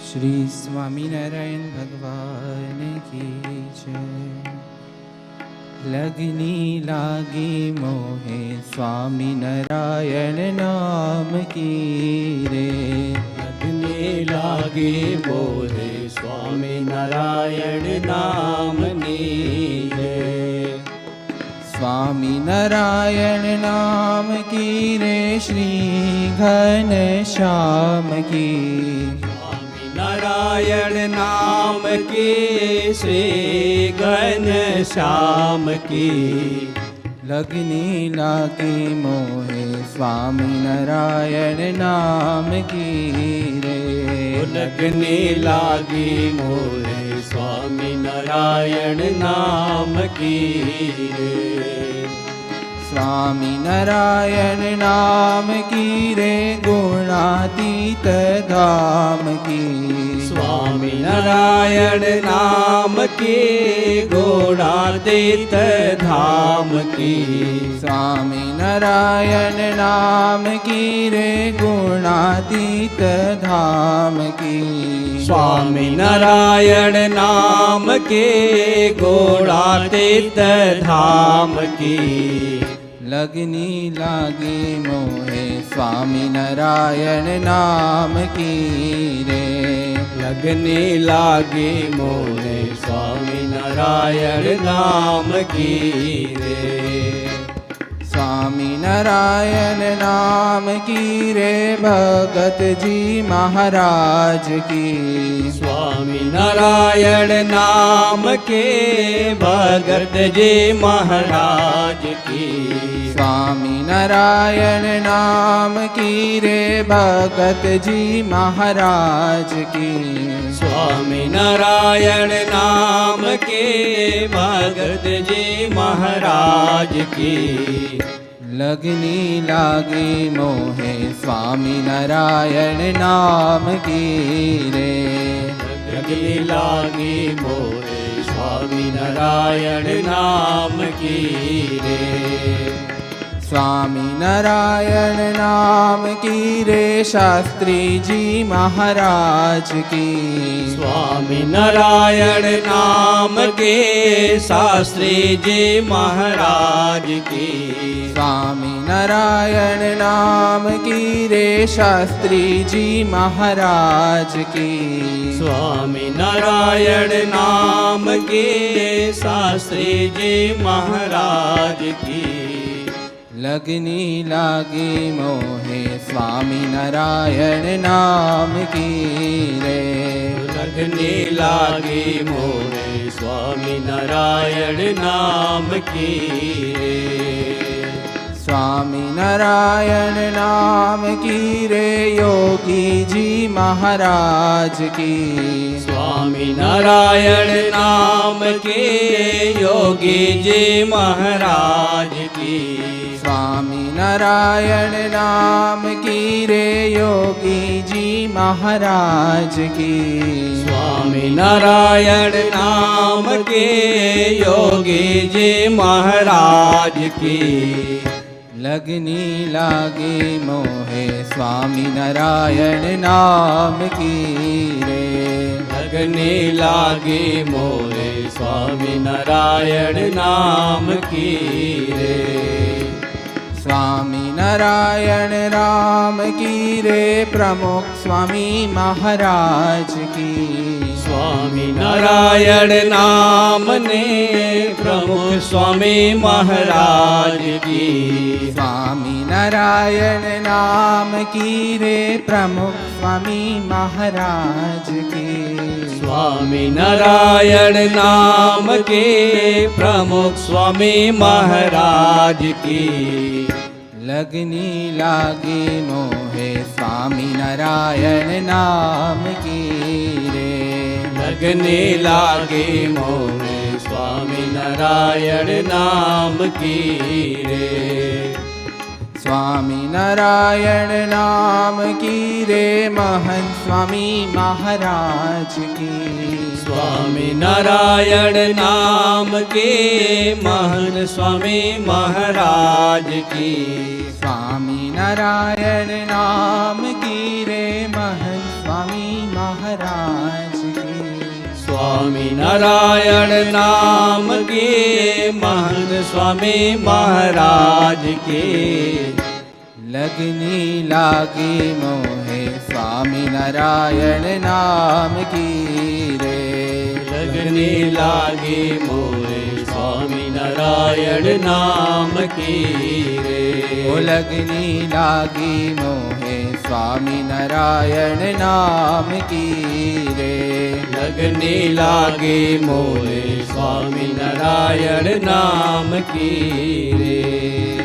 श्री स्वामीनारायण भगवान की जय। लगनी लागी मोहे स्वामीनारायण नाम की रे। लगनी लागी मोहे स्वामीनारायण नाम की रे। स्वामीनारायण नाम की रे श्री घनश्याम की। नारायण नाम की श्री घनश्याम की। लगनी लागी मोहे स्वामीनारायण नाम की रे। लगनी लागी मोहे स्वामीनारायण नाम की रे। स्वामीनारायण नाम की रे गुणातीत धाम की। स्वामीनारायण नाम की गुणातीत धाम की। स्वामीनारायण नाम की रे गुणातीत धाम की। स्वामीनारायण नाम के गुणातीत धाम की। लगनी लागी मोहे स्वामीनारायण नाम की रे। लगनी लागी मोहे स्वामीनारायण नाम की रे। स्वामीनारायण नाम की रे भगत जी महाराज की। स्वामीनारायण नाम के भगत जी महाराज की। स्वामीनारायण नाम की रे भगत जी महाराज की। स्वामीनारायण नाम के भगत जी महाराज की। लगनी लागी मोहे स्वामीनारायण नाम की रे। लगनी लागी मोहे स्वामीनारायण नाम की रे। स्वामीनारायण नाम की रे शास्त्री जी महाराज की। स्वामीनारायण नाम के शास्त्री जी महाराज की। स्वामीनारायण नाम की रे शास्त्री जी महाराज की। स्वामीनारायण नाम के शास्त्री जी महाराज की। लगनी लागी मोहे स्वामीनारायण नाम की रे। लगनी लागी मोहे स्वामीनारायण नाम की रे। स्वामीनारायण नाम की रे योगी जी महाराज की। स्वामीनारायण नाम के योगी जी महाराज की। स्वामीनारायण नाम की रे योगी जी महाराज की। स्वामीनारायण नाम के योगी जी महाराज की। लगनी लागी मोहे स्वामीनारायण नाम की रे। लगनी लागी मोहे स्वामीनारायण नाम की रे। स्वामीनारायण राम की रे प्रमुख स्वामी महाराज की। स्वामीनारायण नाम ने प्रमुख स्वामी महाराज की। स्वामीनारायण नाम की रे प्रमुख स्वामी महाराज की। स्वामीनारायण नाम के प्रमुख स्वामी महाराज की। लगनी लागी मोहे स्वामीनारायण नाम की रे। लगनी लागी मोहे स्वामीनारायण नाम की रे। स्वामीनारायण नाम की रे महंत स्वामी महाराज की। स्वामीनारायण नाम के महान स्वामी महाराज की। स्वामीनारायण नाम की रे महंत स्वामी महाराज नारायण नाम की महंत स्वामी महाराज की लगनी लागी मोहे स्वामी नारायण नाम की रे लगनी लागी मोहे स्वामी नारायण नाम की रे ओ लगनी लागी मोहे स्वामी नारायण नाम की रे लगनी लागी मोहे स्वामी नारायण नाम की रे